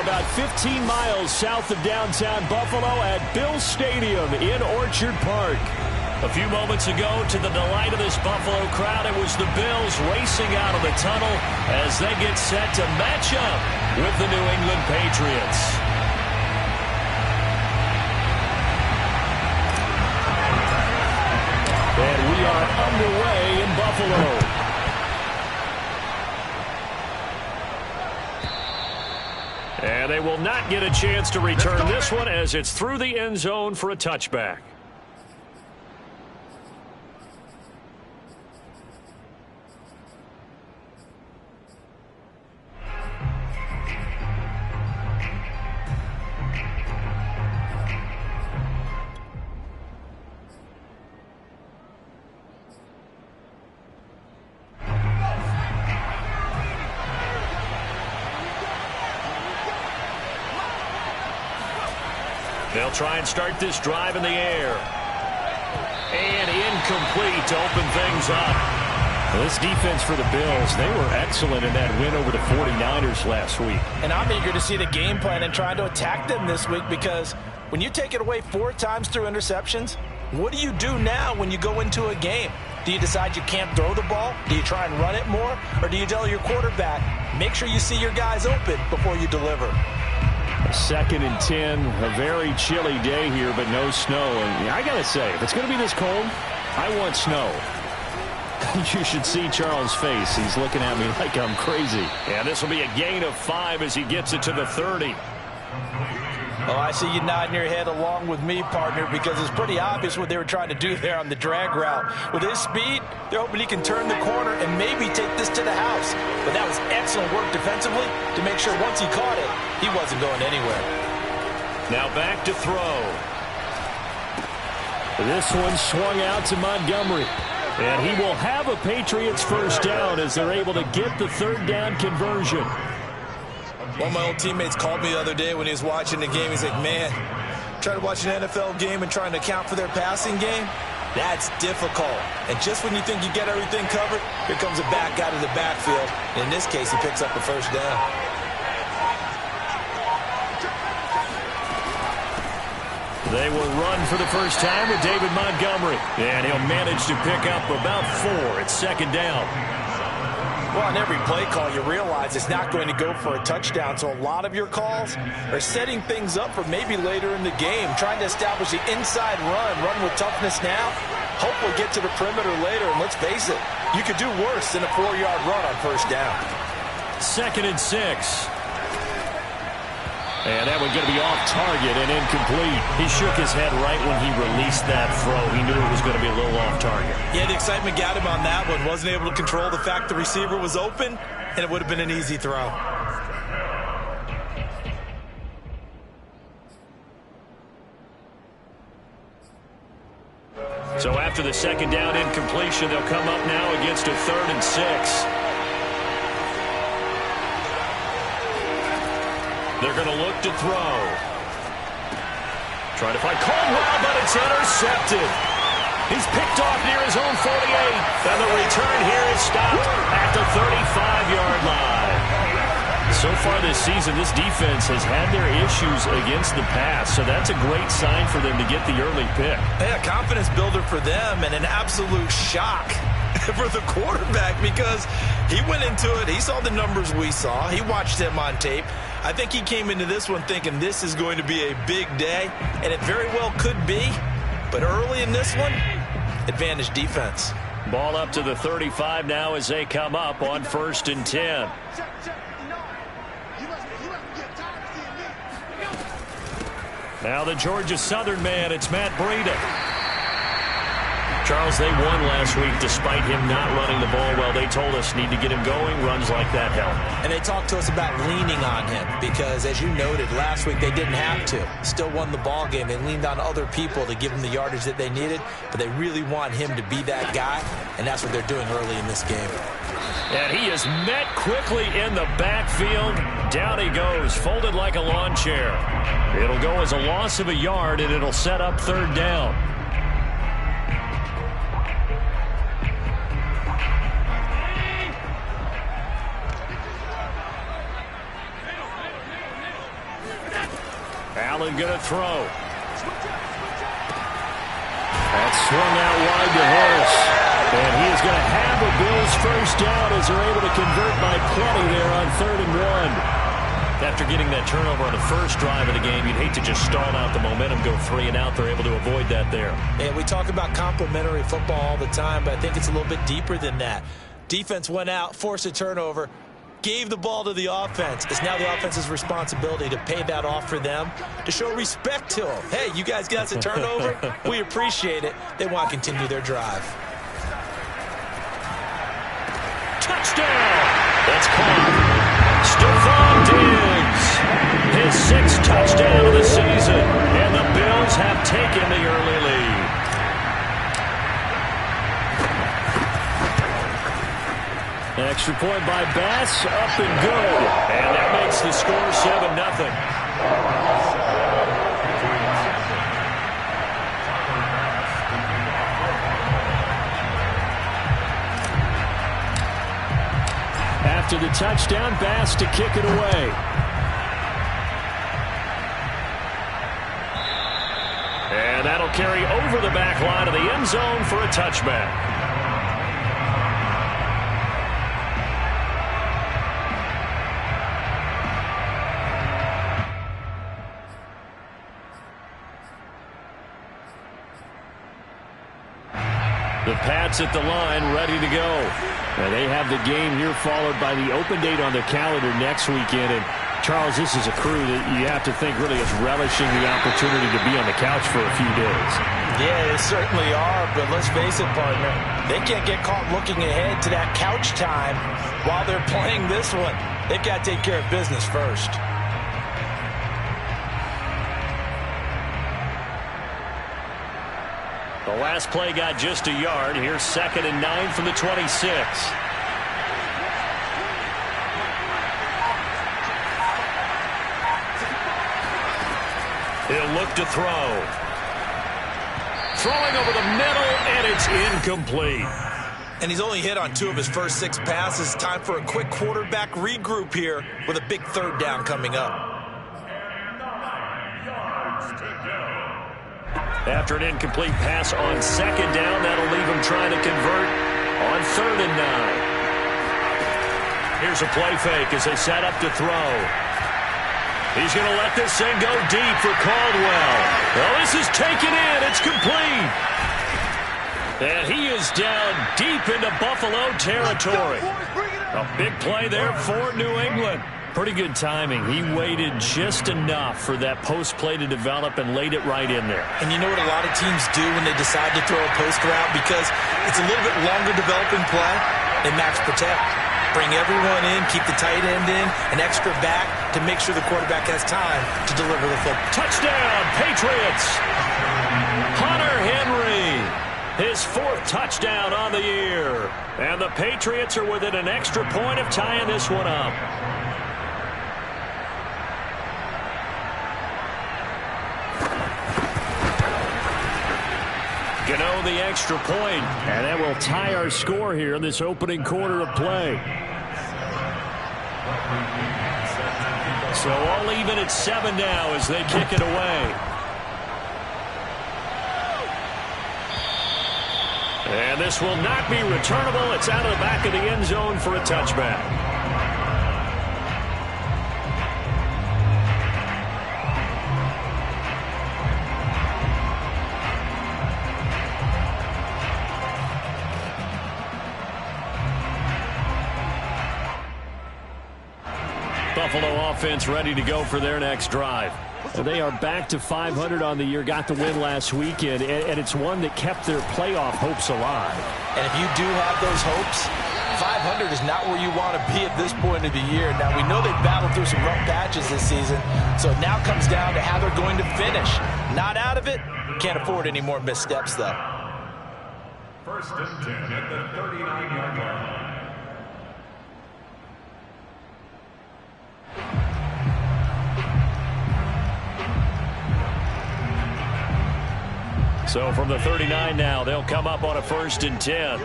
about 15 miles south of downtown Buffalo at Bills Stadium in Orchard Park. A few moments ago, to the delight of this Buffalo crowd, it was the Bills racing out of the tunnel as they get set to match up with the New England Patriots. And we are underway in Buffalo. And they will not get a chance to return this one as it's through the end zone for a touchback. They'll try and start this drive in the air. And incomplete to open things up. Well, this defense for the Bills, they were excellent in that win over the 49ers last week. And I'm eager to see the game plan and trying to attack them this week, because when you take it away 4 times through interceptions, what do you do now when you go into a game? Do you decide you can't throw the ball? Do you try and run it more? Or do you tell your quarterback, make sure you see your guys open before you deliver? 2nd and 10, a very chilly day here, but no snow. And I got to say, if it's going to be this cold, I want snow. You should see Charles' face. He's looking at me like I'm crazy. And this will be a gain of 5 as he gets it to the 30. Oh, I see you nodding your head along with me, partner, because it's pretty obvious what they were trying to do there on the drag route. With his speed, they're hoping he can turn the corner and maybe take this to the house. But that was excellent work defensively to make sure once he caught it, he wasn't going anywhere. Now back to throw. This one swung out to Montgomery. And he will have a Patriots first down as they're able to get the 3rd down conversion. One of my old teammates called me the other day when he was watching the game. He's like, man, trying to watch an NFL game and trying to account for their passing game, that's difficult. And just when you think you get everything covered, here comes a back out of the backfield. In this case, he picks up a first down. They will run for the first time with David Montgomery. And he'll manage to pick up about 4 at 2nd down. Well, on every play call, you realize it's not going to go for a touchdown. So a lot of your calls are setting things up for maybe later in the game, trying to establish the inside run with toughness now. Hopefully get to the perimeter later. And let's face it, you could do worse than a 4-yard run on first down. 2nd and 6. And that one going to be off target and incomplete. He shook his head right when he released that throw. He knew it was going to be a little off target. Yeah, the excitement got him on that one. Wasn't able to control the fact the receiver was open, and it would have been an easy throw. So after the 2nd down incompletion, they'll come up now against a 3rd and 6. They're going to look to throw. Trying to find Caldwell, but it's intercepted. He's picked off near his own 48. And the return here is stopped at the 35-yard line. So far this season, this defense has had their issues against the pass. So that's a great sign for them to get the early pick. Yeah, confidence builder for them and an absolute shock for the quarterback, because he went into it. He saw the numbers we saw. He watched them on tape. I think he came into this one thinking this is going to be a big day, and it very well could be. But early in this one, advantage defense. Ball up to the 35 now as they come up on 1st and 10. Now the Georgia Southern man, it's Matt Breida. Charles, they won last week despite him not running the ball well. They told us need to get him going. Runs like that help. And they talked to us about leaning on him because, as you noted, last week they didn't have to. Still won the ball game. They leaned on other people to give them the yardage that they needed, but they really want him to be that guy, and that's what they're doing early in this game. And he is met quickly in the backfield. Down he goes, folded like a lawn chair. It'll go as a loss of a yard, and it'll set up 3rd down. Allen going to throw. That's swung out wide to Harris. And he is going to have a Bills first down as they're able to convert by plenty there on 3rd and 1. After getting that turnover on the first drive of the game, you'd hate to just stall out the momentum, go 3 and out. They're able to avoid that there. And we talk about complementary football all the time, but I think it's a little bit deeper than that. Defense went out, forced a turnover, gave the ball to the offense. It's now the offense's responsibility to pay that off for them, to show respect to them. Hey, you guys got us a turnover? We appreciate it. They want to continue their drive. Touchdown! That's caught. Stephon Diggs, his 6th touchdown of the season, and the Bills have taken the early lead. Extra point by Bass, up and good. And that makes the score 7-0. After the touchdown, Bass to kick it away. And that'll carry over the back line of the end zone for a touchback. The Pats at the line, ready to go. Now they have the game here followed by the open date on the calendar next weekend. And, Charles, this is a crew that you have to think really is relishing the opportunity to be on the couch for a few days. Yeah, they certainly are, but let's face it, partner. They can't get caught looking ahead to that couch time while they're playing this one. They've got to take care of business first. The last play got just a yard. Here's 2nd and 9 from the 26. He'll look to throw. Throwing over the middle, and it's incomplete. And he's only hit on 2 of his first 6 passes. Time for a quick quarterback regroup here with a big 3rd down coming up. After an incomplete pass on 2nd down, that'll leave him trying to convert on 3rd and 9. Here's a play fake as they set up to throw. He's going to let this thing go deep for Caldwell. Well, this is taken in. It's complete. And he is down deep into Buffalo territory. A big play there for New England. Pretty good timing. He waited just enough for that post play to develop and laid it right in there. And you know what a lot of teams do when they decide to throw a post route? Because it's a little bit longer developing play, they max protect. Bring everyone in, keep the tight end in, an extra back to make sure the quarterback has time to deliver the football. Touchdown, Patriots! Hunter Henry, his 4th touchdown on the year. And the Patriots are within an extra point of tying this one up. Gano the extra point, and that will tie our score here in this opening quarter of play. So all even at 7 now as they kick it away. And this will not be returnable. It's out of the back of the end zone for a touchback. Buffalo offense ready to go for their next drive. They are back to 500 on the year, got the win last weekend, and it's one that kept their playoff hopes alive. And if you do have those hopes, 500 is not where you want to be at this point of the year. Now, we know they've battled through some rough patches this season, so it now comes down to how they're going to finish. Not out of it, can't afford any more missteps, though. 1st and 10 at the 39-yard line. So from the 39 now, they'll come up on a 1st and 10.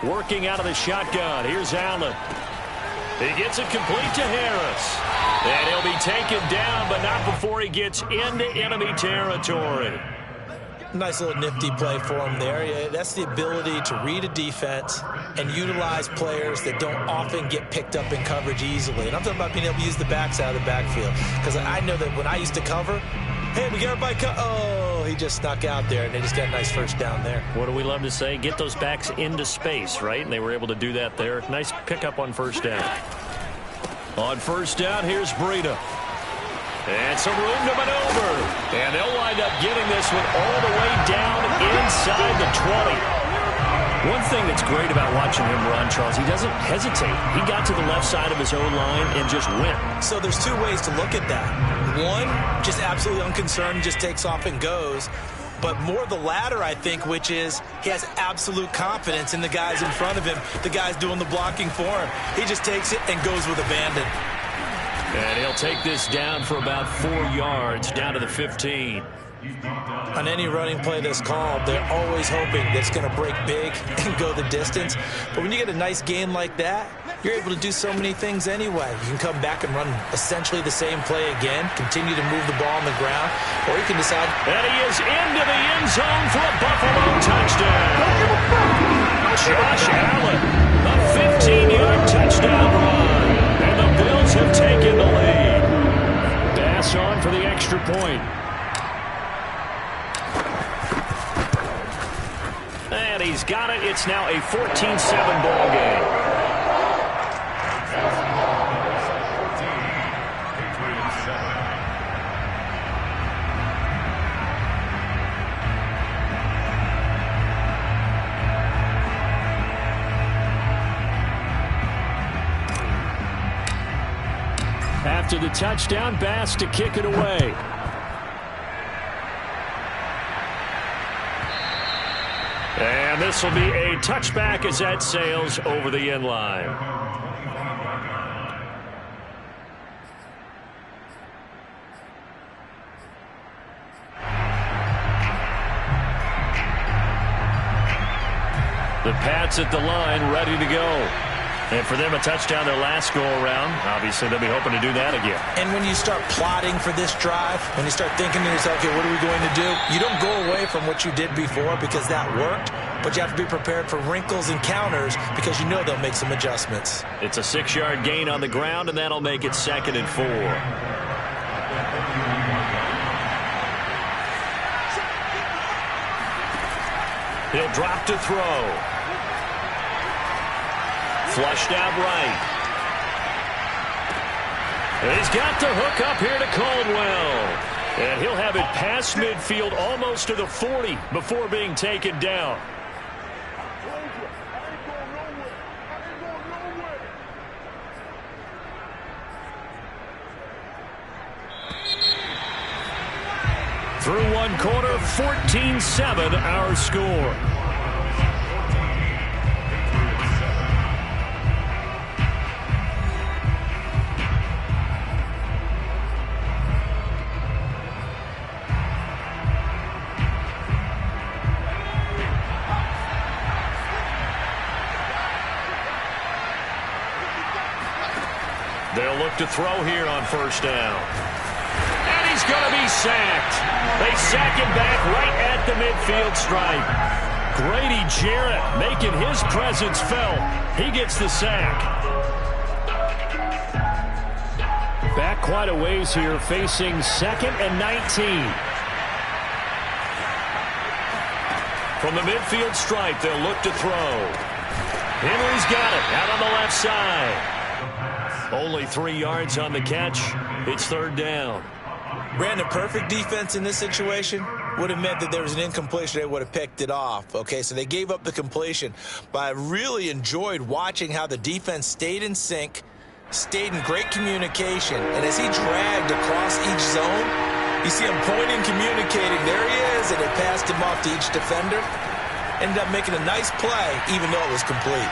Working out of the shotgun. Here's Allen. He gets it complete to Harris. And he'll be taken down, but not before he gets into enemy territory. Nice little nifty play for him there. Yeah, that's the ability to read a defense and utilize players that don't often get picked up in coverage easily. And I'm talking about being able to use the backs out of the backfield. Because I know that when I used to cover, hey, we got everybody oh, he just snuck out there, and they just got a nice first down there. What do we love to say? Get those backs into space, right? And they were able to do that there. Nice pickup on first down. On first down, here's Breida. And some room to maneuver. And they'll wind up getting this one all the way down inside the 20. One thing that's great about watching him run, Charles, he doesn't hesitate. He got to the left side of his own line and just went. So there's two ways to look at that. One, just absolutely unconcerned, just takes off and goes. But more the latter, I think, which is he has absolute confidence in the guys in front of him, the guys doing the blocking for him. He just takes it and goes with abandon. And he'll take this down for about 4 yards, down to the 15. On any running play that's called, they're always hoping that it's going to break big and go the distance. But when you get a nice gain like that, you're able to do so many things anyway. You can come back and run essentially the same play again, continue to move the ball on the ground, or you can decide. And he is into the end zone for a Buffalo touchdown. Josh Allen, a 15-yard touchdown run. And the Bills have taken the lead. Pass on for the extra point. And he's got it. It's now a 14-7 ball game. After the touchdown, Bass to kick it away. And this will be a touchback as that sails over the end line. The Pats at the line, ready to go. And for them, a touchdown their last go-around. Obviously, they'll be hoping to do that again. And when you start plotting for this drive, when you start thinking to yourself, okay, what are we going to do? You don't go away from what you did before because that worked, but you have to be prepared for wrinkles and counters because you know they'll make some adjustments. It's a 6-yard gain on the ground, and that'll make it 2nd and 4. He'll drop to throw. Flushed out right. And he's got the hook up here to Caldwell. And he'll have it past midfield almost to the 40 before being taken down. Through one quarter, 14-7 our score. They'll look to throw here on first down. And he's going to be sacked. They sack him back right at the midfield stripe. Grady Jarrett making his presence felt. He gets the sack. Back quite a ways here, facing 2nd and 19. From the midfield stripe, they'll look to throw. Henry's got it out on the left side. Only 3 yards on the catch. It's 3rd down. Brandon, perfect defense in this situation would have meant that there was an incompletion. They would have picked it off. Okay, so they gave up the completion. But I really enjoyed watching how the defense stayed in sync, stayed in great communication. And as he dragged across each zone, you see him pointing, communicating. There he is, and they passed him off to each defender. Ended up making a nice play, even though it was complete.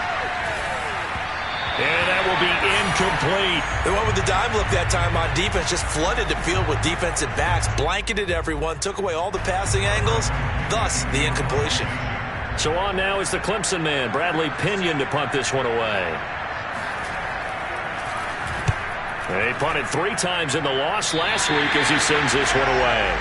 And that will be incomplete. They went with the dime look that time on defense, just flooded the field with defensive backs, blanketed everyone, took away all the passing angles, thus the incompletion. So on now is the Clemson man, Bradley Pinion, to punt this one away. He punted 3 times in the loss last week as he sends this one away.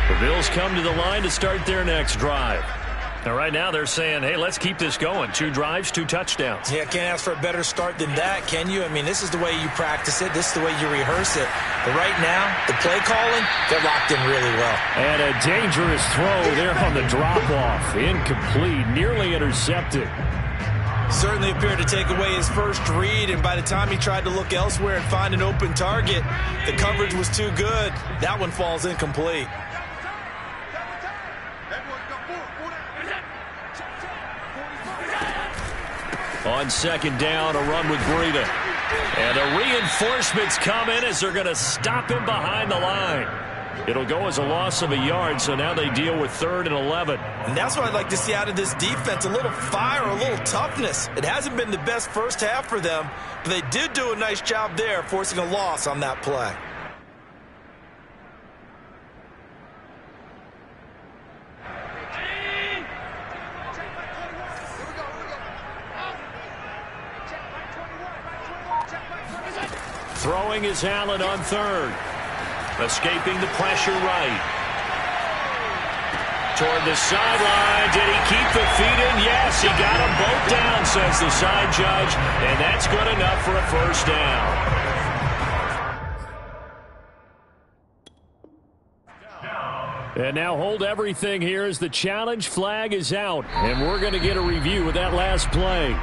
The Bills come to the line to start their next drive. Now, right now, they're saying, hey, let's keep this going. 2 drives, 2 touchdowns. Yeah, can't ask for a better start than that, can you? I mean, this is the way you practice it. This is the way you rehearse it. But right now, the play calling, they're locked in really well. And a dangerous throw there on the drop-off. Incomplete, nearly intercepted. Certainly appeared to take away his first read, and by the time he tried to look elsewhere and find an open target, the coverage was too good. That one falls incomplete. On second down, a run with Breida. And the reinforcements come in as they're going to stop him behind the line. It'll go as a loss of a yard, so now they deal with 3rd and 11. And that's what I'd like to see out of this defense, a little fire, a little toughness. It hasn't been the best first half for them, but they did do a nice job there, forcing a loss on that play. Throwing is Allen on 3rd. Escaping the pressure right. Toward the sideline. Did he keep the feet in? Yes, he got them both down, says the side judge. And that's good enough for a first down. And now hold everything here as the challenge flag is out. And we're going to get a review of that last play.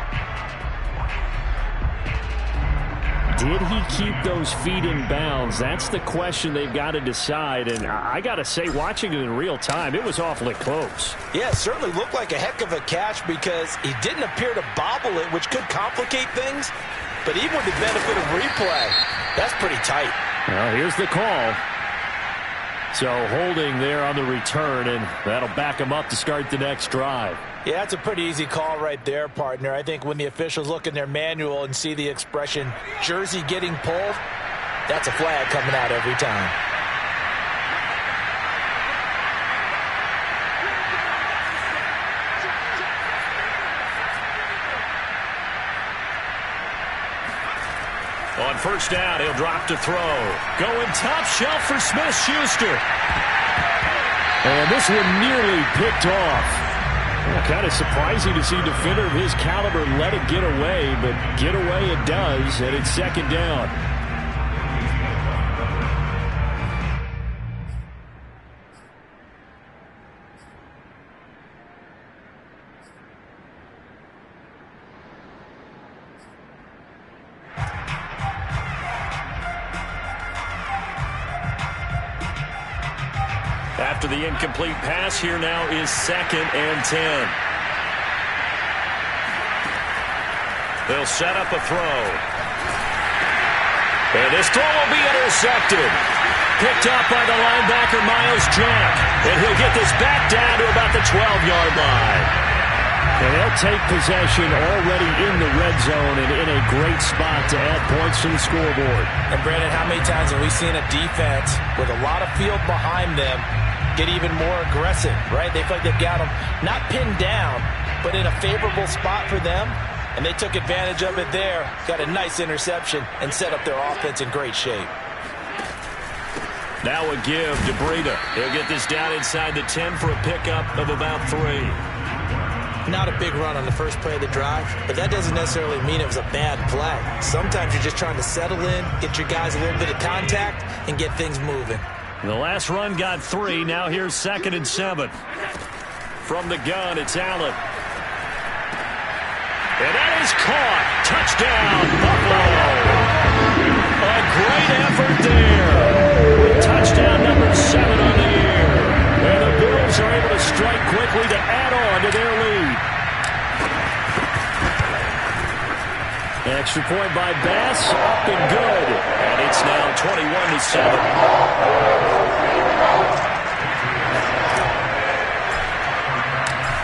Did he keep those feet in bounds? That's the question they've got to decide. And I got to say, watching it in real time, it was awfully close. Yeah, it certainly looked like a heck of a catch because he didn't appear to bobble it, which could complicate things. But even with the benefit of replay, that's pretty tight. Well, here's the call. So holding there on the return, and that'll back him up to start the next drive. Yeah, that's a pretty easy call right there, partner. I think when the officials look in their manual and see the expression jersey getting pulled, that's a flag coming out every time. On first down, he'll drop to throw. Going top shelf for Smith-Schuster. And this one nearly picked off. Well, kind of surprising to see a defender of his caliber let it get away, but get away it does, and it's second down. After the incomplete pass, here now is 2nd and 10. They'll set up a throw. And this throw will be intercepted. Picked up by the linebacker, Miles Jack. And he'll get this back down to about the 12-yard line. And they'll take possession already in the red zone and in a great spot to add points to the scoreboard. And, Brandon, how many times have we seen a defense with a lot of field behind them get even more aggressive, right? They feel like they've got them not pinned down, but in a favorable spot for them, and they took advantage of it there, got a nice interception, and set up their offense in great shape. Now a give to Breida. He'll get this down inside the 10 for a pickup of about 3. Not a big run on the first play of the drive, but that doesn't necessarily mean it was a bad play. Sometimes you're just trying to settle in, get your guys a little bit of contact, and get things moving. The last run got 3. Now here's 2nd and 7. From the gun, it's Allen. And that is caught. Touchdown, Buffalo. A great effort there. With touchdown number 7 on the year. And the Bills are able to strike quickly to add on to their lead. Extra point by Bass, up and good. And it's now 21-7.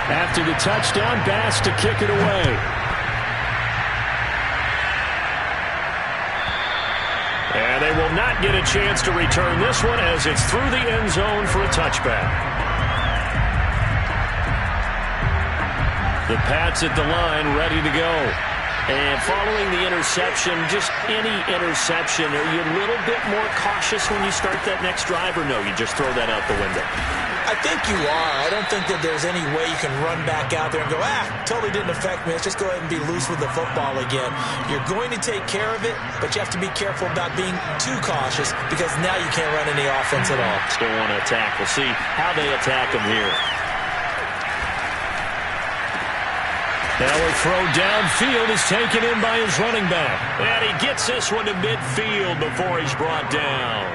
After the touchdown, Bass to kick it away. And they will not get a chance to return this one as it's through the end zone for a touchback. The Pats at the line, ready to go. And following the interception, just any interception, are you a little bit more cautious when you start that next drive, or no, you just throw that out the window? I think you are. I don't think that there's any way you can run back out there and go, totally didn't affect me. Let's just go ahead and be loose with the football again. You're going to take care of it, but you have to be careful about being too cautious because now you can't run any offense at all. Still want to attack. We'll see how they attack them here. Now a throw downfield is taken in by his running back. And he gets this one to midfield before he's brought down.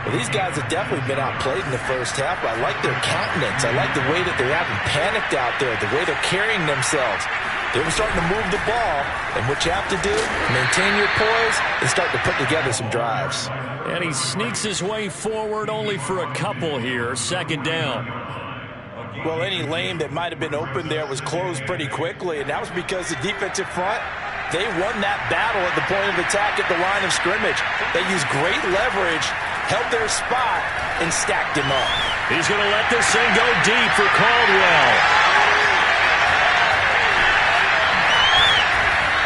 Well, these guys have definitely been outplayed in the first half, but I like their countenance. I like the way that they haven't panicked out there, the way they're carrying themselves. They were starting to move the ball, and what you have to do, maintain your poise and start to put together some drives. And he sneaks his way forward only for a couple here, second down. Well, any lane that might have been open there was closed pretty quickly, and that was because the defensive front, they won that battle at the point of attack at the line of scrimmage. They used great leverage, held their spot, and stacked him up. He's going to let this thing go deep for Caldwell.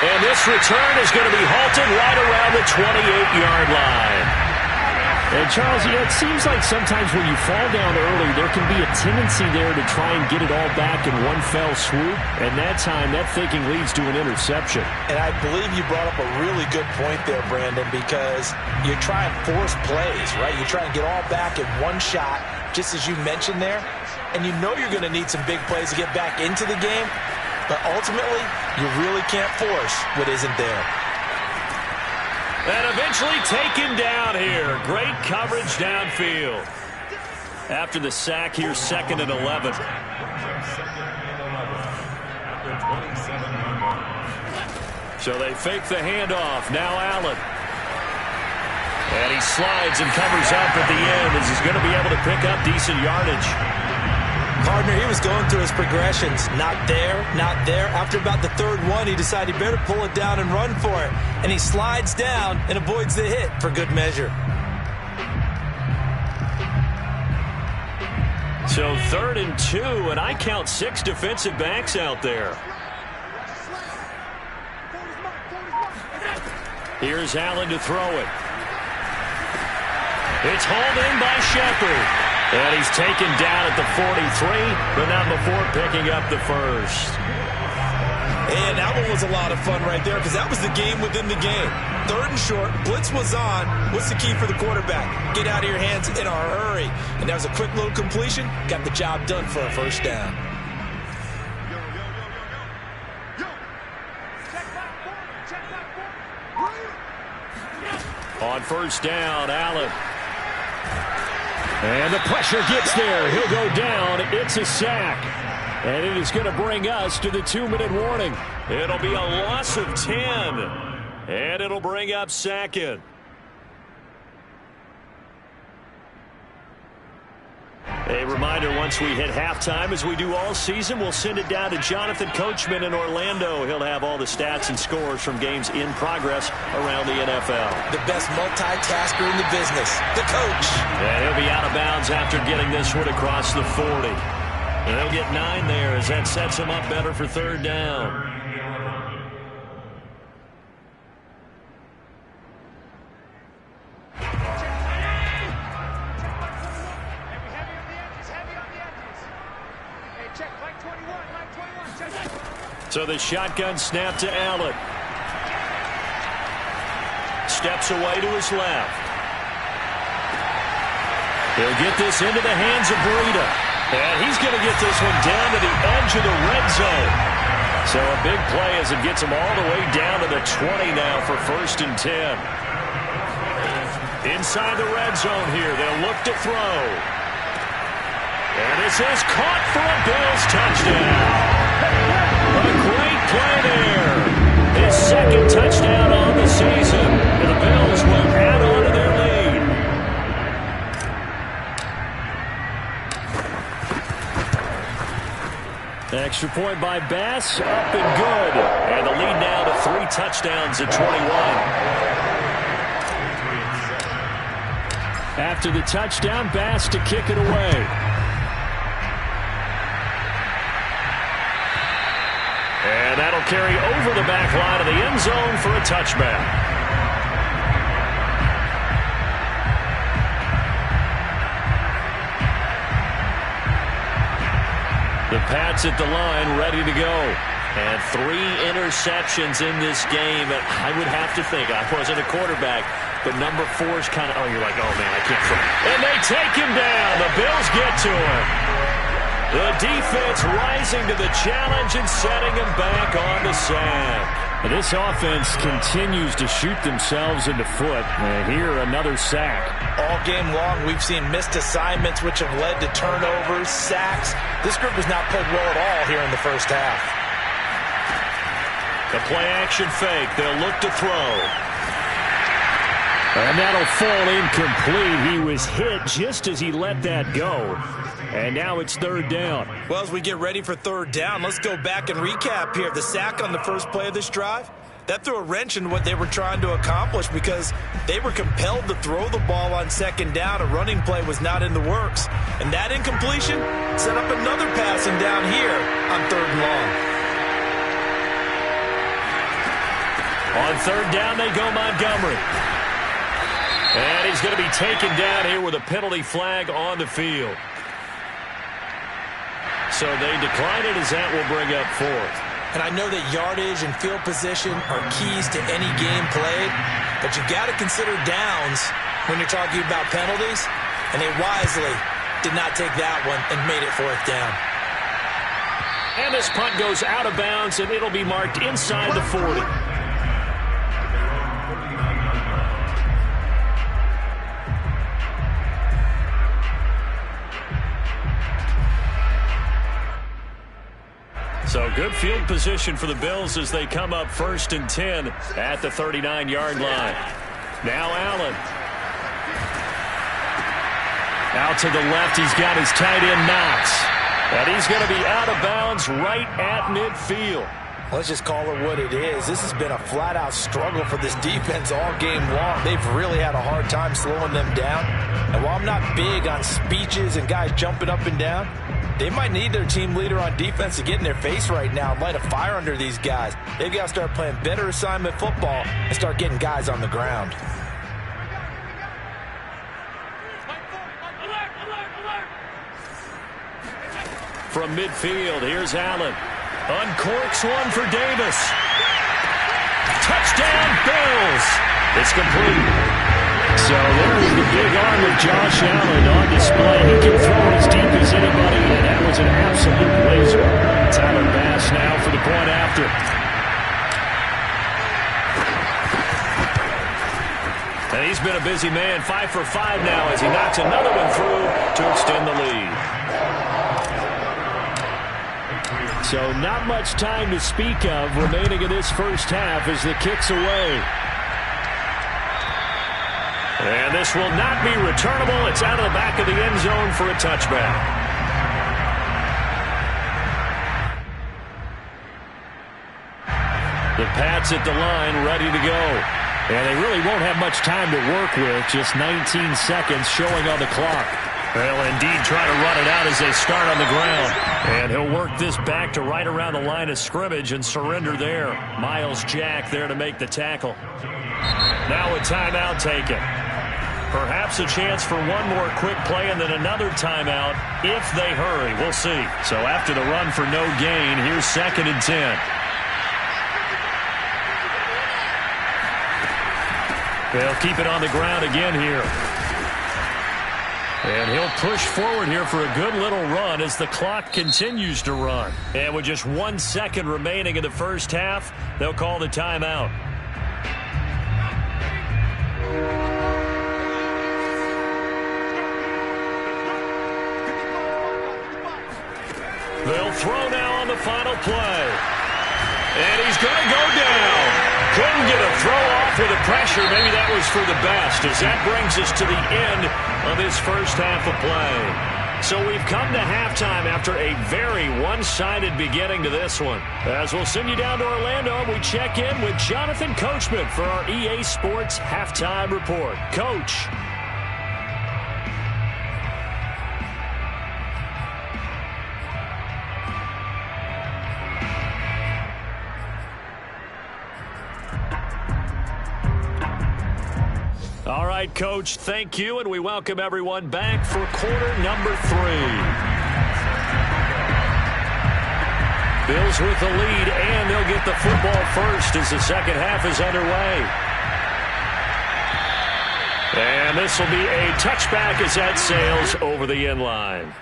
And this return is going to be halted right around the 28-yard line. And, Charles, it seems like sometimes when you fall down early, there can be a tendency there to try and get it all back in one fell swoop. And that time, that thinking leads to an interception. And I believe you brought up a really good point there, Brandon, because you're trying to force plays, right? You try and get all back in one shot, just as you mentioned there. And you know you're going to need some big plays to get back into the game. But ultimately, you really can't force what isn't there. And eventually taken down here. Great coverage downfield. After the sack here, 2nd and 11. So they fake the handoff. Now Allen. And he slides and covers up at the end as he's going to be able to pick up decent yardage. Partner, he was going through his progressions. Not there, not there. After about the third one, he decided he better pull it down and run for it. And he slides down and avoids the hit for good measure. So 3rd and 2, and I count 6 defensive backs out there. Here's Allen to throw it. It's hauled in by Shepard. And he's taken down at the 43, but not before picking up the first. And that one was a lot of fun right there because that was the game within the game. 3rd and short, blitz was on. What's the key for the quarterback? Get out of your hands in a hurry. And that was a quick little completion. Got the job done for a first down. On first down, Allen. And the pressure gets there. He'll go down. It's a sack. And it is going to bring us to the 2-minute warning. It'll be a loss of 10. And it'll bring up 2nd. A reminder, once we hit halftime, as we do all season, we'll send it down to Jonathan Coachman in Orlando. He'll have all the stats and scores from games in progress around the NFL. The best multitasker in the business, the coach. And he'll be out of bounds after getting this one across the 40. And he'll get 9 there as that sets him up better for 3rd down. So the shotgun snap to Allen. Steps away to his left. He'll get this into the hands of Breida. And he's going to get this one down to the edge of the red zone. So a big play as it gets him all the way down to the 20 now for 1st and 10. Inside the red zone here, they'll look to throw. And this is caught for a Bills touchdown. A great play there. His 2nd touchdown on the season. And the Bills will add on to their lead. Extra point by Bass. Up and good. And the lead now to 3 touchdowns at 21. After the touchdown, Bass to kick it away. And that'll carry over the back line of the end zone for a touchback. The Pats at the line, ready to go. And 3 interceptions in this game. And I would have to think, I wasn't a quarterback, but number 4's kind of, oh, you're like, oh, man, I can't throw. And they take him down. The Bills get to him. The defense rising to the challenge and setting him back on the sack. And this offense continues to shoot themselves in the foot. And here, another sack. All game long, we've seen missed assignments, which have led to turnovers, sacks. This group has not played well at all here in the first half. The play-action fake. They'll look to throw. And that'll fall incomplete. He was hit just as he let that go. And now it's 3rd down. Well, as we get ready for 3rd down, let's go back and recap here. The sack on the first play of this drive, that threw a wrench in what they were trying to accomplish because they were compelled to throw the ball on 2nd down. A running play was not in the works. And that incompletion set up another passing down here on 3rd and long. On 3rd down, they go Montgomery. And he's going to be taken down here with a penalty flag on the field. So they decline it as that will bring up 4th. And I know that yardage and field position are keys to any game played, but you've got to consider downs when you're talking about penalties, and they wisely did not take that one and made it 4th down. And this punt goes out of bounds, and it'll be marked inside the 40. So good field position for the Bills as they come up 1st and 10 at the 39-yard line. Now Allen. Out to the left, he's got his tight end Knox. And he's going to be out of bounds right at midfield. Let's just call it what it is. This has been a flat-out struggle for this defense all game long. They've really had a hard time slowing them down. And while I'm not big on speeches and guys jumping up and down, they might need their team leader on defense to get in their face right now and light a fire under these guys. They've got to start playing better assignment football and start getting guys on the ground. From midfield, here's Allen. Uncorks one for Davis. Touchdown, Bills. It's complete. So there's the big arm of Josh Allen on display. He can throw it as deep as anybody, and that was an absolute laser. Tyler Bass now for the point after. And he's been a busy man, 5 for 5 now as he knocks another one through to extend the lead. So not much time to speak of remaining in this first half as the kick's away. And this will not be returnable. It's out of the back of the end zone for a touchback. The Pats at the line, ready to go. And they really won't have much time to work with. Just 19 seconds showing on the clock. They'll indeed try to run it out as they start on the ground. And he'll work this back to right around the line of scrimmage and surrender there. Miles Jack there to make the tackle. Now a timeout taken. Perhaps a chance for one more quick play and then another timeout if they hurry. We'll see. So after the run for no gain, here's 2nd and 10. They'll keep it on the ground again here. And he'll push forward here for a good little run as the clock continues to run. And with just 1 second remaining in the first half, they'll call the timeout. They'll throw now on the final play. And he's going to go down. Couldn't get a throw off with the pressure. Maybe that was for the best as that brings us to the end of this first half of play. So we've come to halftime after a very one-sided beginning to this one. As we'll send you down to Orlando, we check in with Jonathan Coachman for our EA Sports Halftime Report. Coach. All right, Coach, thank you, and we welcome everyone back for quarter number 3. Bills with the lead, and they'll get the football first as the second half is underway. And this will be a touchback as that sails over the end line.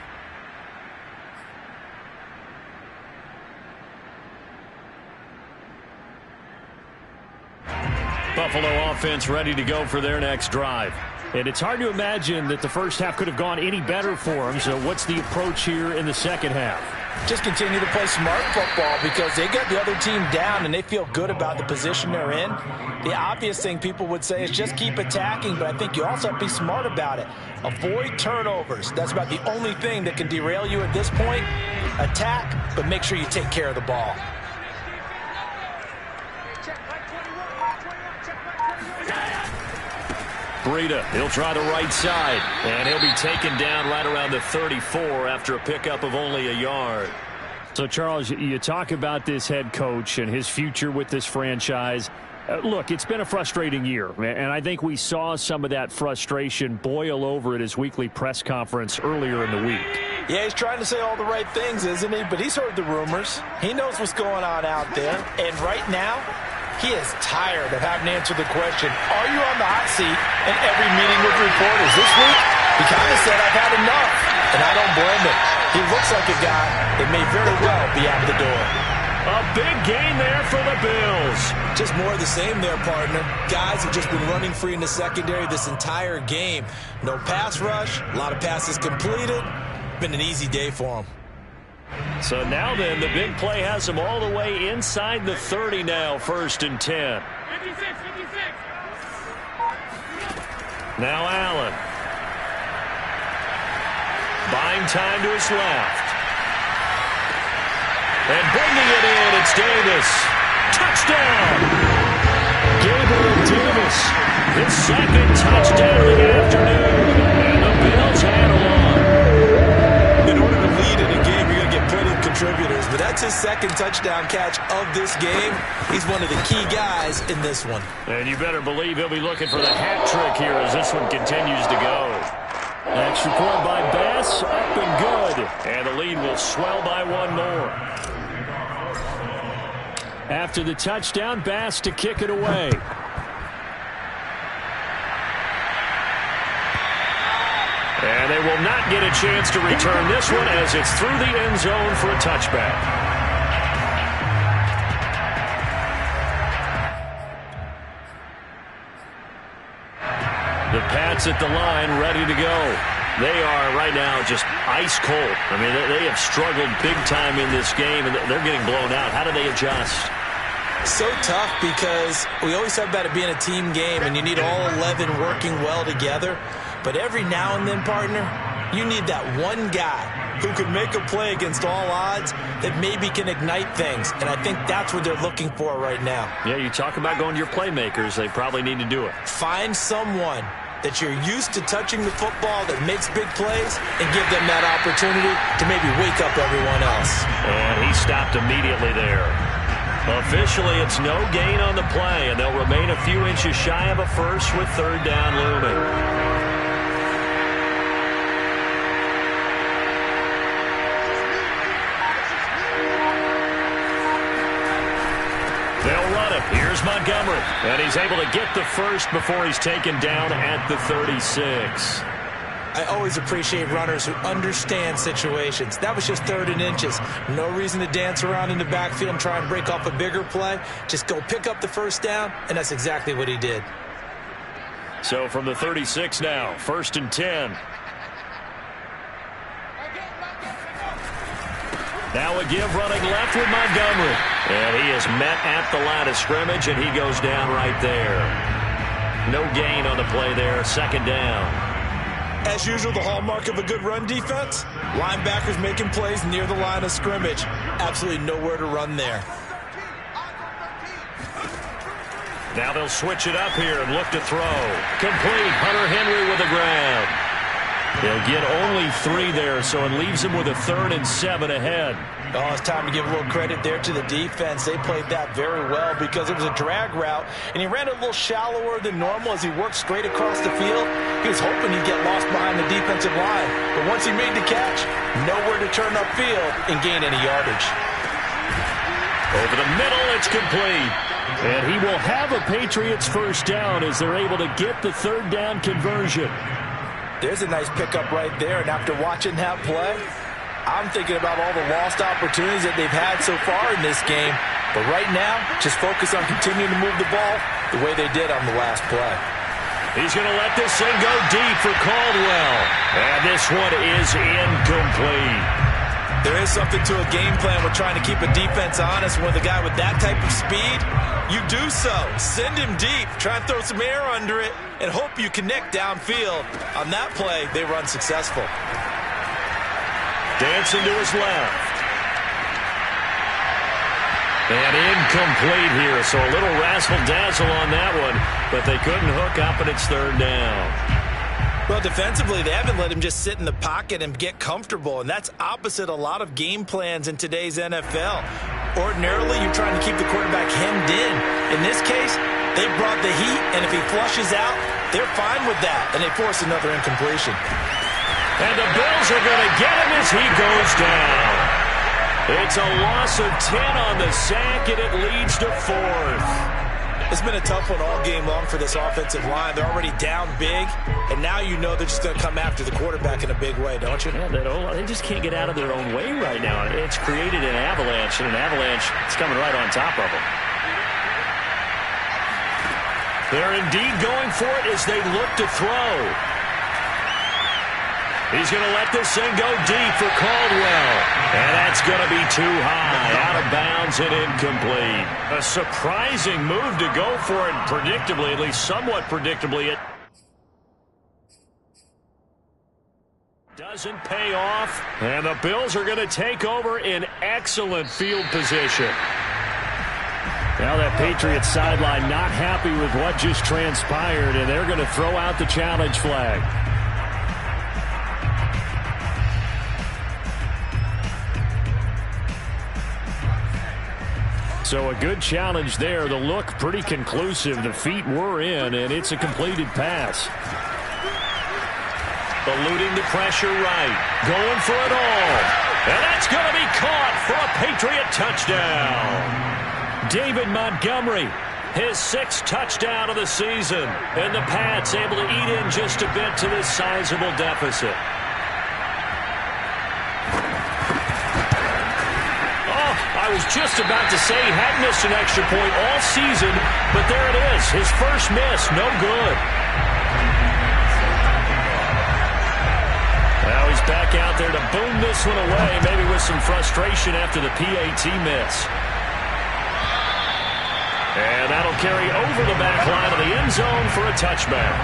Buffalo offense ready to go for their next drive. And it's hard to imagine that the first half could have gone any better for them. So what's the approach here in the second half? Just continue to play smart football because they got the other team down and they feel good about the position they're in. The obvious thing people would say is just keep attacking, but I think you also have to be smart about it. Avoid turnovers. That's about the only thing that can derail you at this point. Attack, but make sure you take care of the ball. Breida, he'll try the right side, and he'll be taken down right around the 34 after a pickup of only a yard. So, Charles, you talk about this head coach and his future with this franchise. Look, it's been a frustrating year, and I think we saw some of that frustration boil over at his weekly press conference earlier in the week. Yeah, he's trying to say all the right things, isn't he? But he's heard the rumors. He knows what's going on out there, and right now, he is tired of having to answer the question, are you on the hot seat in every meeting with reporters? This week, he kind of said, I've had enough, and I don't blame him. He looks like a guy that may very well be out the door. A big gain there for the Bills. Just more of the same there, partner. Guys have just been running free in the secondary this entire game. No pass rush, a lot of passes completed. Been an easy day for them. So now then, the big play has him all the way inside the 30 now, 1st and 10. 56. Now Allen. Buying time to his left. And bringing it in, it's Davis. Touchdown! Gabriel Davis, his second touchdown of the afternoon. And the Bills had one. In order to lead in a game, you're going to get plenty of contributors, but that's his second touchdown catch of this game. He's one of the key guys in this one. And you better believe he'll be looking for the hat trick here as this one continues to go. Extra point by Bass, up and good. And the lead will swell by one more. After the touchdown, Bass to kick it away. And they will not get a chance to return this one as it's through the end zone for a touchback. The Pats at the line ready to go. They are right now just ice cold. I mean, they have struggled big time in this game, and they're getting blown out. How do they adjust? So tough because we always talk about it being a team game, and you need all 11 working well together. But every now and then, partner, you need that one guy who can make a play against all odds that maybe can ignite things. And I think that's what they're looking for right now. Yeah, you talk about going to your playmakers. They probably need to do it. Find someone that you're used to touching the football that makes big plays and give them that opportunity to maybe wake up everyone else. And he stopped immediately there. Officially, it's no gain on the play, and they'll remain a few inches shy of a first with 3rd down looming. They'll run it. Here's Montgomery. And he's able to get the first before he's taken down at the 36. I always appreciate runners who understand situations. That was just 3rd and inches. No reason to dance around in the backfield and try and break off a bigger play. Just go pick up the first down, and that's exactly what he did. So from the 36 now, 1st and 10. Now a give running left with Montgomery. And he is met at the line of scrimmage, and he goes down right there. No gain on the play there, 2nd down. As usual, the hallmark of a good run defense, linebackers making plays near the line of scrimmage. Absolutely nowhere to run there. Now they'll switch it up here and look to throw. Complete. Hunter Henry with a grab. They'll get only 3 there, so it leaves them with a 3rd and 7 ahead. Oh, it's time to give a little credit there to the defense. They played that very well because it was a drag route, and he ran it a little shallower than normal as he worked straight across the field. He was hoping he'd get lost behind the defensive line, but once he made the catch, nowhere to turn upfield and gain any yardage. Over the middle, it's complete. And he will have a Patriots first down as they're able to get the 3rd down conversion. There's a nice pickup right there, and after watching that play, I'm thinking about all the lost opportunities that they've had so far in this game. But right now, just focus on continuing to move the ball the way they did on the last play. He's going to let this thing go deep for Caldwell. And this one is incomplete. There is something to a game plan with trying to keep a defense honest. With a guy with that type of speed, you do so. Send him deep. Try and throw some air under it and hope you connect downfield. On that play, they run successful. Dancing to his left. And incomplete here, so a little razzle-dazzle on that one, but they couldn't hook up, and it's 3rd down. Well, defensively, they haven't let him just sit in the pocket and get comfortable, and that's opposite a lot of game plans in today's NFL. Ordinarily, you're trying to keep the quarterback hemmed in. In this case, they brought the heat, and if he flushes out, they're fine with that, and they force another incompletion. And the Bills are going to get him as he goes down. It's a loss of 10 on the sack, and it leads to 4th. It's been a tough one all game long for this offensive line. They're already down big, and now you know they're just going to come after the quarterback in a big way, don't you? Yeah, they just can't get out of their own way right now. It's created an avalanche, and an avalanche is coming right on top of them. They're indeed going for it as they look to throw. He's going to let this thing go deep for Caldwell. And that's going to be too high. Out of bounds and incomplete. A surprising move to go for it predictably, at least somewhat predictably. It doesn't pay off. And the Bills are going to take over in excellent field position. Now that Patriots sideline not happy with what just transpired, and they're going to throw out the challenge flag. So a good challenge there. The look pretty conclusive. The feet were in, and it's a completed pass. Eluding the pressure right. Going for it all. And that's going to be caught for a Patriot touchdown. David Montgomery, his 6th touchdown of the season. And the Pats able to eat in just a bit to this sizable deficit. I was just about to say he hadn't missed an extra point all season, but there it is. His first miss, no good. Now he's back out there to boom this one away, maybe with some frustration after the PAT miss. And that'll carry over the back line of the end zone for a touchback.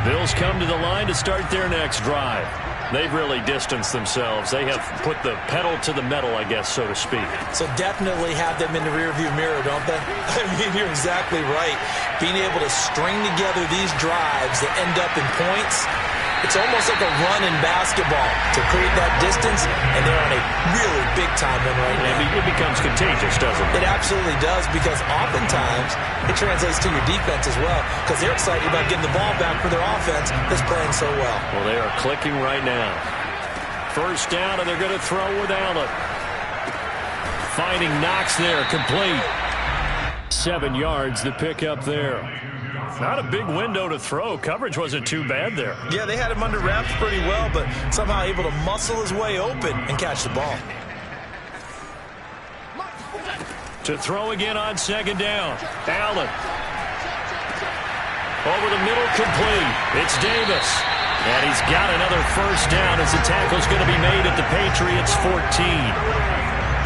Bills come to the line to start their next drive. They've really distanced themselves. They have put the pedal to the metal, I guess, so to speak. So definitely have them in the rearview mirror, don't they? I mean, you're exactly right. Being able to string together these drives that end up in points, it's almost like a run in basketball to create that distance, and they're on a really big-time one right now. It becomes contagious, doesn't it? It absolutely does, because oftentimes it translates to your defense as well, because they're excited about getting the ball back for their offense that's playing so well. Well, they are clicking right now. First down, and they're going to throw with Allen. Finding Knox there, complete. 7 yards, the pickup there. Not a big window to throw. Coverage wasn't too bad there. Yeah, they had him under wraps pretty well, but somehow able to muscle his way open and catch the ball. To throw again on 2nd down. Allen. Over the middle, complete. It's Davis. And he's got another first down as the tackle's going to be made at the Patriots' 14.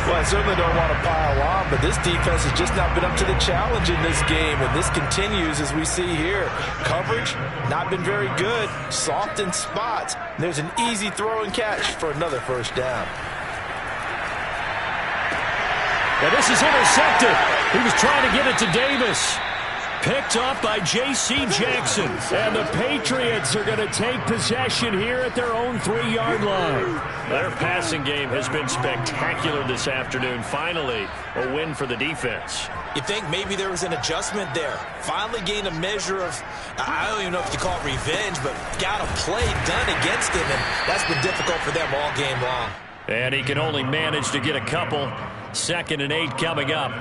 Well, I certainly don't want to pile on, but this defense has just not been up to the challenge in this game, and this continues as we see here. Coverage, not been very good, soft in spots. There's an easy throw and catch for another first down. And this is intercepted. He was trying to get it to Davis. Picked off by J.C. Jackson. And the Patriots are going to take possession here at their own 3-yard line. Their passing game has been spectacular this afternoon. Finally, a win for the defense. You think maybe there was an adjustment there. Finally gained a measure of, I don't even know if you call it revenge, but got a play done against him, and that's been difficult for them all game long. And he can only manage to get a couple. 2nd and 8 coming up.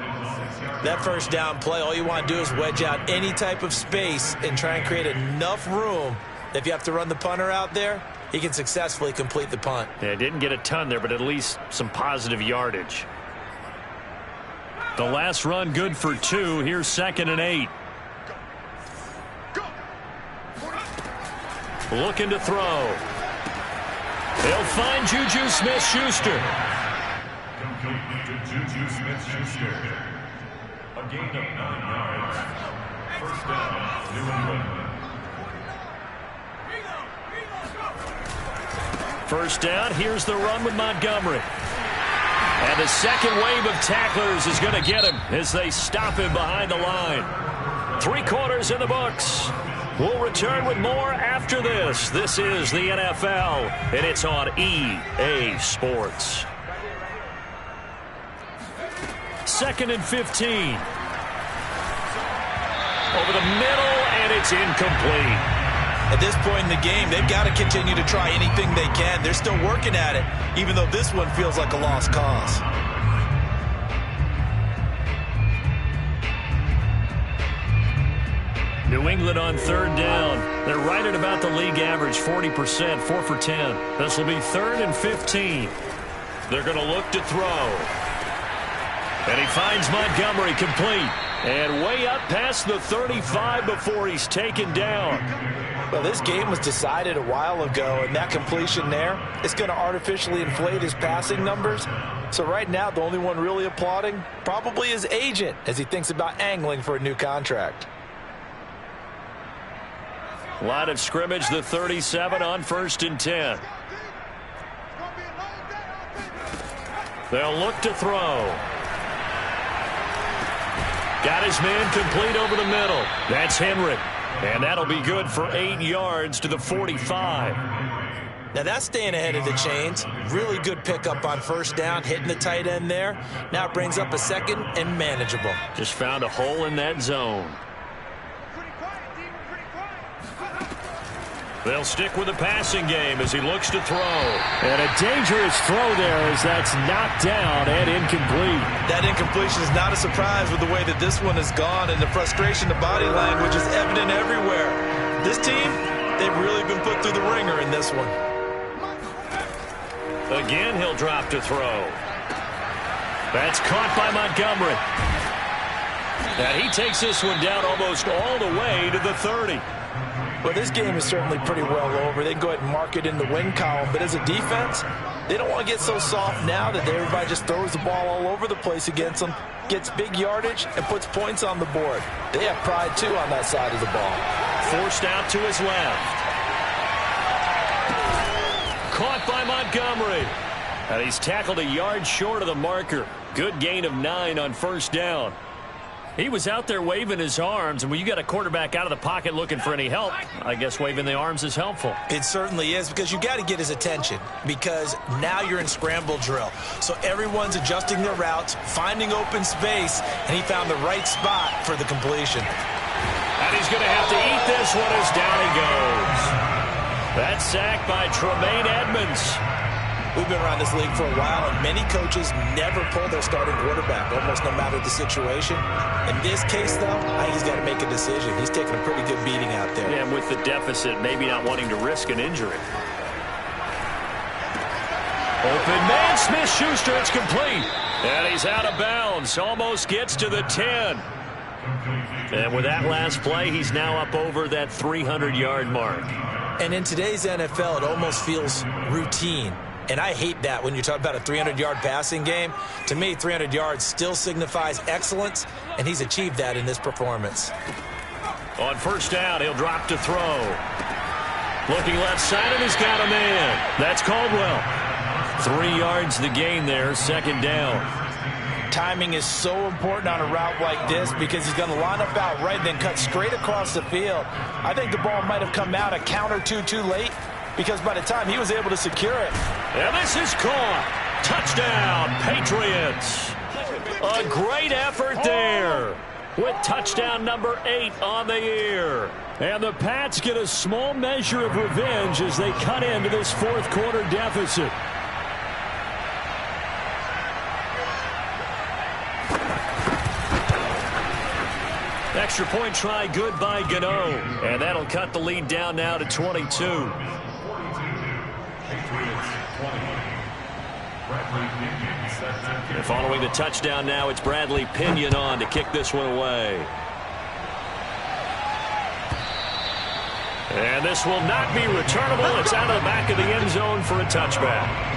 That first down play, all you want to do is wedge out any type of space and try and create enough room that if you have to run the punter out there, he can successfully complete the punt. Yeah, didn't get a ton there, but at least some positive yardage. The last run good for 2. Here's 2nd and 8. Looking to throw. They'll find Juju Smith-Schuster. Complete to Juju Smith-Schuster. A gain of 9 yards. First down, New England. First down, here's the run with Montgomery. And the second wave of tacklers is going to get him as they stop him behind the line. 3 quarters in the books. We'll return with more after this. This is the NFL, and it's on EA Sports. 2nd and 15. Over the middle, and it's incomplete. At this point in the game, they've got to continue to try anything they can. They're still working at it, even though this one feels like a lost cause. New England on 3rd down. They're right at about the league average, 40%, 4 for 10. This will be 3rd and 15. They're going to look to throw. And he finds Montgomery complete. And way up past the 35 before he's taken down. Well, this game was decided a while ago, and that completion there is going to artificially inflate his passing numbers. So right now, the only one really applauding probably his agent as he thinks about angling for a new contract. Line of scrimmage, the 37 on 1st and 10. They'll look to throw. Got his man complete over the middle. That's Henry. And that'll be good for 8 yards to the 45. Now that's staying ahead of the chains. Really good pickup on first down, hitting the tight end there. Now it brings up a 2nd and manageable. Just found a hole in that zone. They'll stick with the passing game as he looks to throw. And a dangerous throw there as that's knocked down and incomplete. That incompletion is not a surprise with the way that this one has gone, and the frustration, the body language is evident everywhere. This team, they've really been put through the ringer in this one. Again, he'll drop to throw. That's caught by Montgomery. And he takes this one down almost all the way to the 30. Well, this game is certainly pretty well over. They can go ahead and mark it in the win column. But as a defense, they don't want to get so soft now that everybody just throws the ball all over the place against them, gets big yardage, and puts points on the board. They have pride, too, on that side of the ball. Forced out to his left. Caught by Montgomery. And he's tackled a yard short of the marker. Good gain of 9 on first down. He was out there waving his arms, and when you got a quarterback out of the pocket looking for any help, I guess waving the arms is helpful. It certainly is, because you got to get his attention, because now you're in scramble drill. So everyone's adjusting their routes, finding open space, and he found the right spot for the completion. And he's going to have to eat this one as down he goes. That sack by Tremaine Edmonds. We've been around this league for a while, and many coaches never pull their starting quarterback, almost no matter the situation. In this case, though, I think he's got to make a decision. He's taking a pretty good beating out there. Yeah, and with the deficit, maybe not wanting to risk an injury. Open man, Smith-Schuster, it's complete. And he's out of bounds, almost gets to the 10. And with that last play, he's now up over that 300-yard mark. And in today's NFL, it almost feels routine. And I hate that when you're talking about a 300-yard passing game. To me, 300 yards still signifies excellence, and he's achieved that in this performance. On first down, he'll drop to throw. Looking left side, and he's got a man. That's Caldwell. 3 yards the gain there, second down. Timing is so important on a route like this because he's going to line up out right and then cut straight across the field. I think the ball might have come out a count or two too late because by the time he was able to secure it. And this is caught. Touchdown, Patriots. A great effort there with touchdown number 8 on the year. And the Pats get a small measure of revenge as they cut into this fourth quarter deficit. Extra point try good by Gano. And that'll cut the lead down now to 22. And following the touchdown now, it's Bradley Pinion on to kick this one away. And this will not be returnable. It's out of the back of the end zone for a touchback.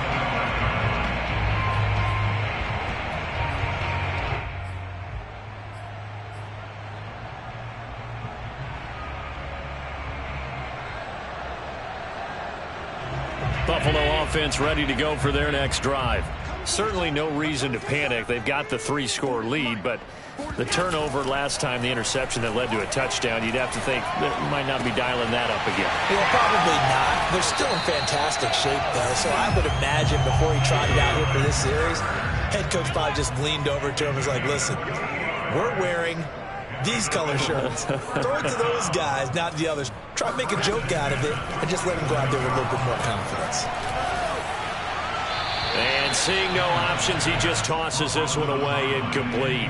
Buffalo offense ready to go for their next drive. Certainly no reason to panic. They've got the 3-score lead, but the turnover last time, the interception that led to a touchdown, you'd have to think that might not be dialing that up again. Well, probably not. They're still in fantastic shape, though, so I would imagine before he trotted out here for this series, head coach probably just leaned over to him and was like, listen, we're wearing these color shirts. Throw it to those guys, not the others. Try to make a joke out of it and just let them go out there with a little bit more confidence. And seeing no options, he just tosses this one away, incomplete.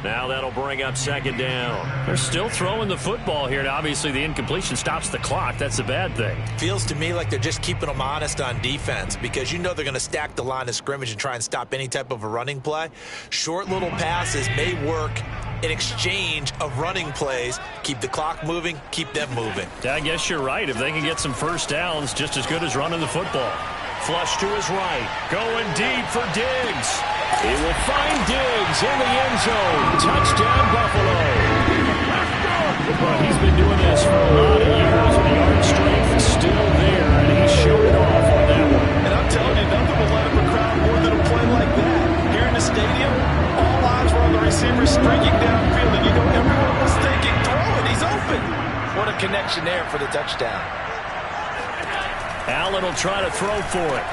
Now that'll bring up second down. They're still throwing the football here, and obviously the incompletion stops the clock. That's a bad thing. Feels to me like they're just keeping them honest on defense because you know they're going to stack the line of scrimmage and try and stop any type of a running play. Short little passes may work in exchange of running plays. Keep the clock moving, keep them moving. I guess you're right. If they can get some first downs, just as good as running the football. Flush to his right. Going deep for Diggs. He will find Diggs in the end zone. Touchdown, Buffalo. Well, he's been doing this for a lot of years, and the arm strength is still there, and he showed it off on that one. And I'm telling you, nothing will let up a crowd more than a play like that. Here in the stadium, all eyes were on the receiver streaking downfield, and you know everyone was thinking, throw it, he's open. What a connection there for the touchdown. Allen will try to throw for it.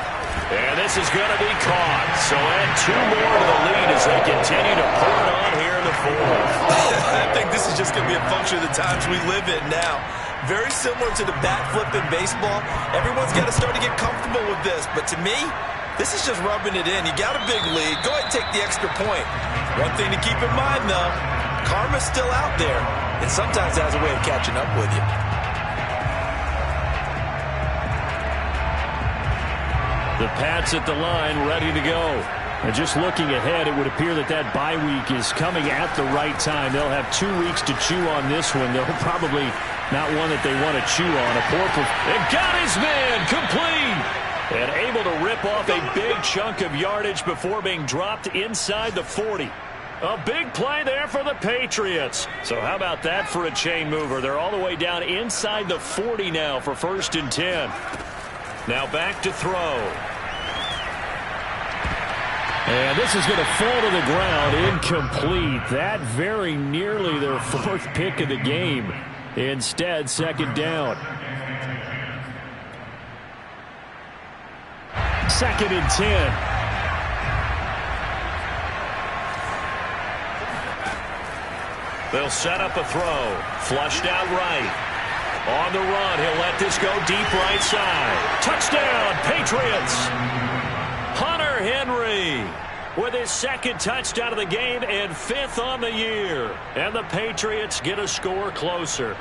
And this is going to be caught. So add 2 more to the lead as they continue to pour it on here in the fourth. I think this is just going to be a function of the times we live in now. Very similar to the bat flip in baseball. Everyone's got to start to get comfortable with this. But to me, this is just rubbing it in. You got a big lead. Go ahead and take the extra point. One thing to keep in mind, though, karma's still out there. And sometimes it has a way of catching up with you. The Pats at the line, ready to go. And just looking ahead, it would appear that that bye week is coming at the right time. They'll have 2 weeks to chew on this one. They'll probably not one that they want to chew on. And got his man complete. And able to rip off a big chunk of yardage before being dropped inside the 40. A big play there for the Patriots. So how about that for a chain mover? They're all the way down inside the 40 now for 1st and 10. Now back to throw. And this is going to fall to the ground, incomplete. That very nearly their 4th pick of the game. Instead, second down. 2nd and 10. They'll set up a throw. Flushed out right. On the run, he'll let this go deep right side. Touchdown, Patriots. Hunter Henry with his 2nd touchdown of the game and 5th on the year. And the Patriots get a score closer.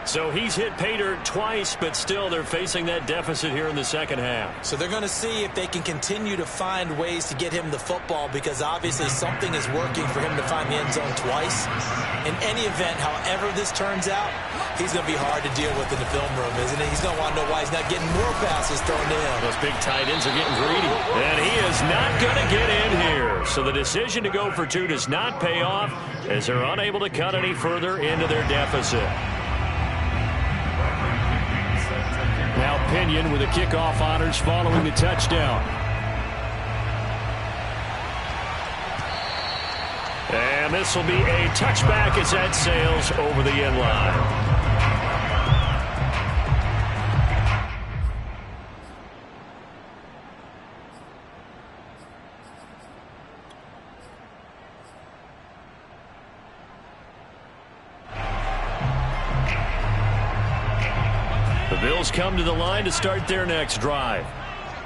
So he's hit pay dirt twice, but still they're facing that deficit here in the second half. So they're going to see if they can continue to find ways to get him the football, because obviously something is working for him to find the end zone twice. In any event, however this turns out, he's going to be hard to deal with in the film room, isn't he? He's going to want to know why he's not getting more passes thrown to him. Those big tight ends are getting greedy. And he is not going to get in here. So the decision to go for two does not pay off as they're unable to cut any further into their deficit. Now Pinion with the kickoff honors following the touchdown. And this will be a touchback as that sails over the end line. The Bills come to the line to start their next drive.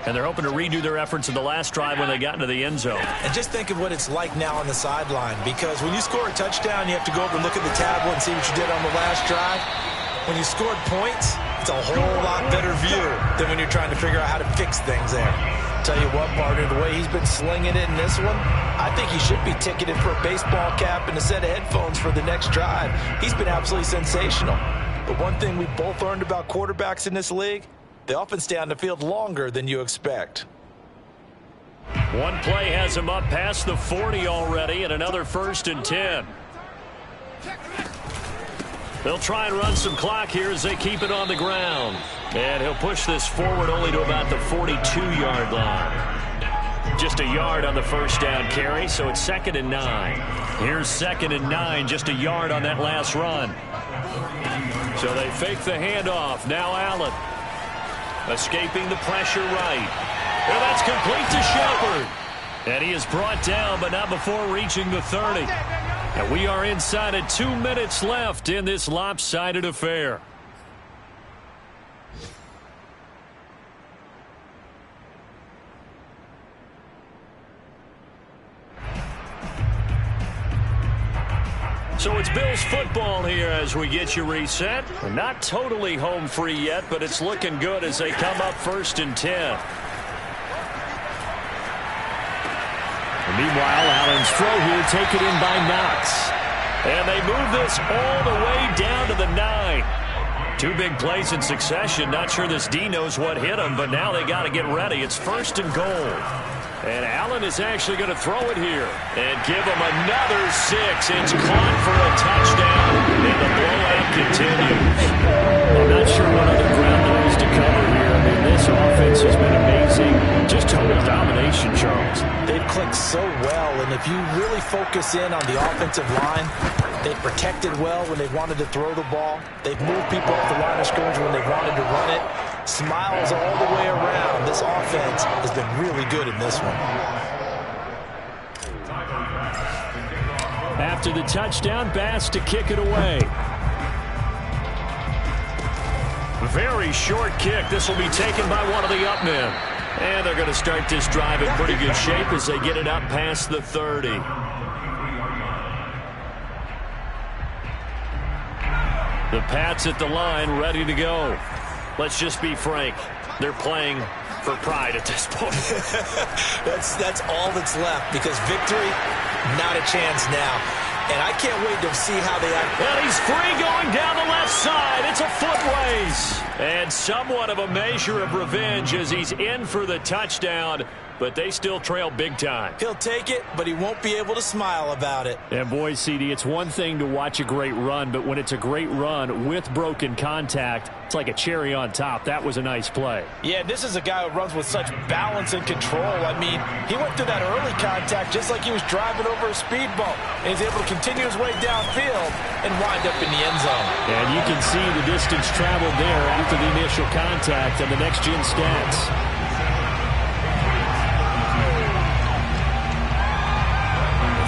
And they're hoping to redo their efforts in the last drive when they got into the end zone. And just think of what it's like now on the sideline, because when you score a touchdown, you have to go over and look at the tablet and see what you did on the last drive. When you scored points, it's a whole lot better view than when you're trying to figure out how to fix things there. Tell you what, partner, the way he's been slinging it in this one, I think he should be ticketed for a baseball cap and a set of headphones for the next drive. He's been absolutely sensational. But one thing we both learned about quarterbacks in this league, they often stay on the field longer than you expect. One play has him up past the 40 already, and another 1st and 10. They'll try and run some clock here as they keep it on the ground. And he'll push this forward only to about the 42-yard line. Just a yard on the first down carry, so it's 2nd and 9. Here's 2nd and 9, just a yard on that last run. So they fake the handoff. Now Allen. Escaping the pressure right. And that's complete to Shepard. And he is brought down, but not before reaching the 30. And we are inside of 2 minutes left in this lopsided affair. So it's Bills football here as we get you reset. We're not totally home free yet, but it's looking good as they come up 1st and 10. And meanwhile, Allen's throw here taken in by Knox. And they move this all the way down to the 9. 2 big plays in succession. Not sure this D knows what hit him, but now they got to get ready. It's 1st and goal. And Allen is actually going to throw it here and give him another 6. It's caught for a touchdown, and the blowout continues. I'm not sure what other ground there is to cover here. I mean, this offense has been amazing. Just total domination, Charles. They've clicked so well, and if you really focus in on the offensive line, they've protected well when they wanted to throw the ball. They've moved people off the line of scrimmage when they wanted to run it. Smiles all the way around. This offense has been really good in this one. After the touchdown, Bass to kick it away. Very short kick. This will be taken by one of the up men. And they're going to start this drive in pretty good shape as they get it up past the 30. The Pats at the line, ready to go. Let's just be frank. They're playing for pride at this point. That's all that's left, because victory, not a chance now. And I can't wait to see how they act. And he's free going down the left side. It's a foot race. And somewhat of a measure of revenge as he's in for the touchdown. But they still trail big time. He'll take it, but he won't be able to smile about it. And boy, CD, it's one thing to watch a great run, but when it's a great run with broken contact, it's like a cherry on top. That was a nice play. Yeah, this is a guy who runs with such balance and control. I mean, he went through that early contact just like he was driving over a speed bump. And he's able to continue his way downfield and wind up in the end zone. And you can see the distance traveled there after the initial contact and the next-gen stats.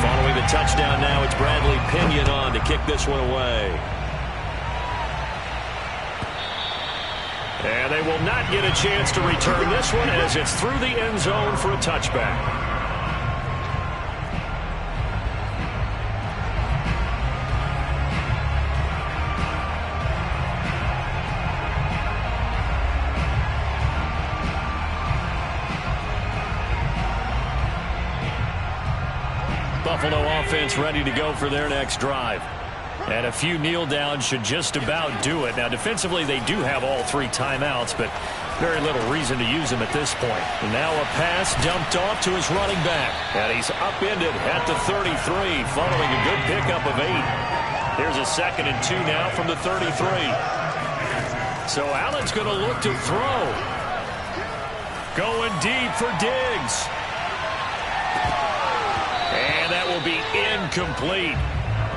Following the touchdown now, it's Bradley Pinion on to kick this one away. And they will not get a chance to return this one as it's through the end zone for a touchback. offense ready to go for their next drive. And a few kneel downs should just about do it. Now, defensively, they do have all 3 timeouts, but very little reason to use them at this point. And now a pass dumped off to his running back. And he's upended at the 33, following a good pickup of 8. Here's a 2nd and 2 now from the 33. So Allen's going to look to throw. Going deep for Diggs. And that will be incomplete.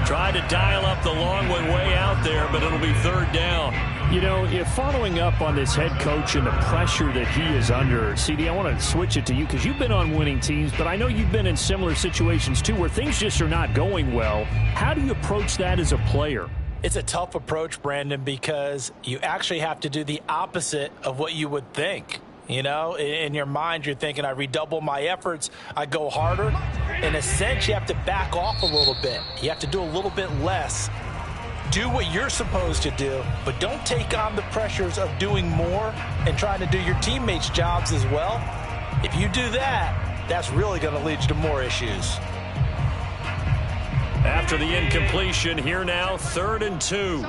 Tried to dial up the long one way out there, but it'll be 3rd down. You know, if following up on this head coach and the pressure that he is under, CD, I want to switch it to you because you've been on winning teams, but I know you've been in similar situations too where things just are not going well. How do you approach that as a player? It's a tough approach, Brandon, because you actually have to do the opposite of what you would think. You know, in your mind, you're thinking, I redouble my efforts, I go harder. In a sense, you have to back off a little bit. You have to do a little bit less. Do what you're supposed to do, but don't take on the pressures of doing more and trying to do your teammates' jobs as well. If you do that, that's really going to lead you to more issues. After the incompletion, here now, 3rd and 2.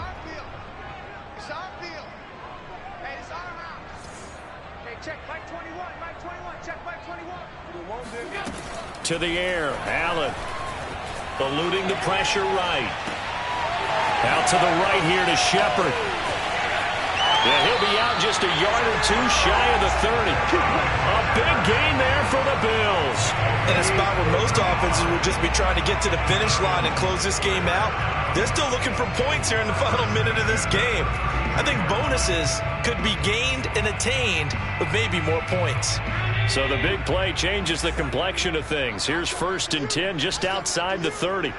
To the air, Allen eluding the pressure right. Out to the right here to Shepard. Yeah, he'll be out just a yard or 2 shy of the 30. A big gain there for the Bills. In a spot where most offenses would just be trying to get to the finish line and close this game out, they're still looking for points here in the final minute of this game. I think bonuses could be gained and attained with maybe more points. So the big play changes the complexion of things. Here's 1st and 10 just outside the 30.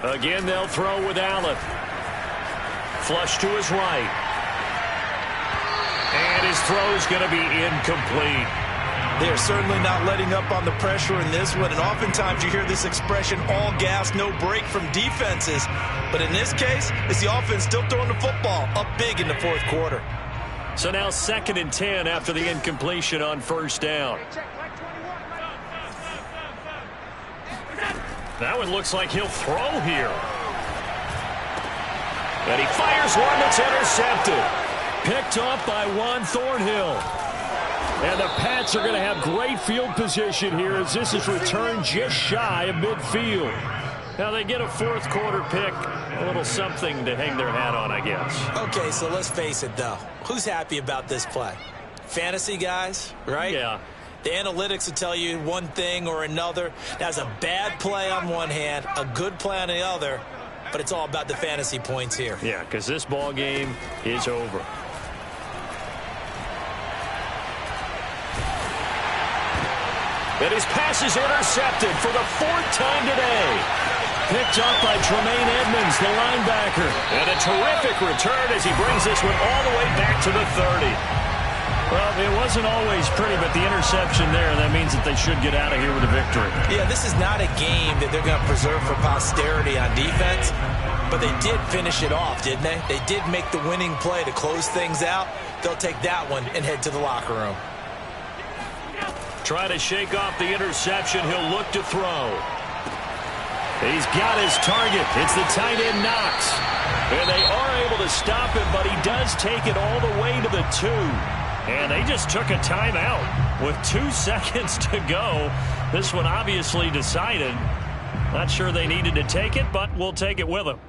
Again, they'll throw with Allen. Flush to his right. And his throw's going to be incomplete. They are certainly not letting up on the pressure in this one, and oftentimes you hear this expression, all gas, no break from defenses. But in this case, it's the offense still throwing the football up big in the 4th quarter. So now 2nd and 10 after the incompletion on 1st down. That one looks like he'll throw here. And he fires one that's intercepted. Picked off by Juan Thornhill. And the Pats are going to have great field position here as this is returned just shy of midfield. Now they get a 4th quarter pick. A little something to hang their hat on, I guess. Okay, so let's face it, though. Who's happy about this play? Fantasy guys, right? Yeah. The analytics will tell you one thing or another. That's a bad play on one hand, a good play on the other, but it's all about the fantasy points here. Yeah, because this ball game is over. And his pass is intercepted for the 4th time today. Picked up by Tremaine Edmonds, the linebacker. And a terrific return as he brings this one all the way back to the 30. Well, it wasn't always pretty, but the interception there, that means that they should get out of here with a victory. Yeah, this is not a game that they're going to preserve for posterity on defense, but they did finish it off, didn't they? They did make the winning play to close things out. They'll take that one and head to the locker room. Try to shake off the interception. He'll look to throw. He's got his target. It's the tight end Knox. And they are able to stop him, but he does take it all the way to the 2. And they just took a timeout with 2 seconds to go. This one obviously decided. Not sure they needed to take it, but we'll take it with them.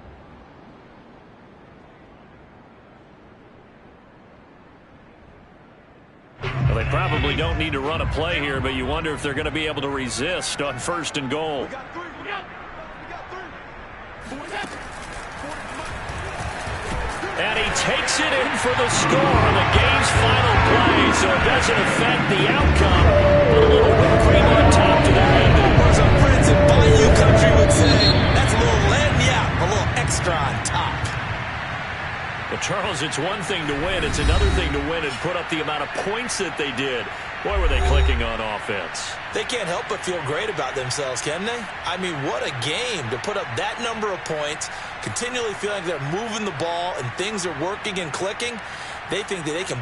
Well, they probably don't need to run a play here, but you wonder if they're going to be able to resist on 1st and goal. And he takes it in for the score on the game's final play, so it doesn't affect the outcome. But a little whipped cream on top to that ending. Or as our friends in Bayou Country would say, that's a little lagniappe, a little extra on top. But, Charles, it's one thing to win. It's another thing to win and put up the amount of points that they did. Boy, were they clicking on offense. They can't help but feel great about themselves, can they? I mean, what a game to put up that number of points, continually feeling like they're moving the ball and things are working and clicking. They think that they can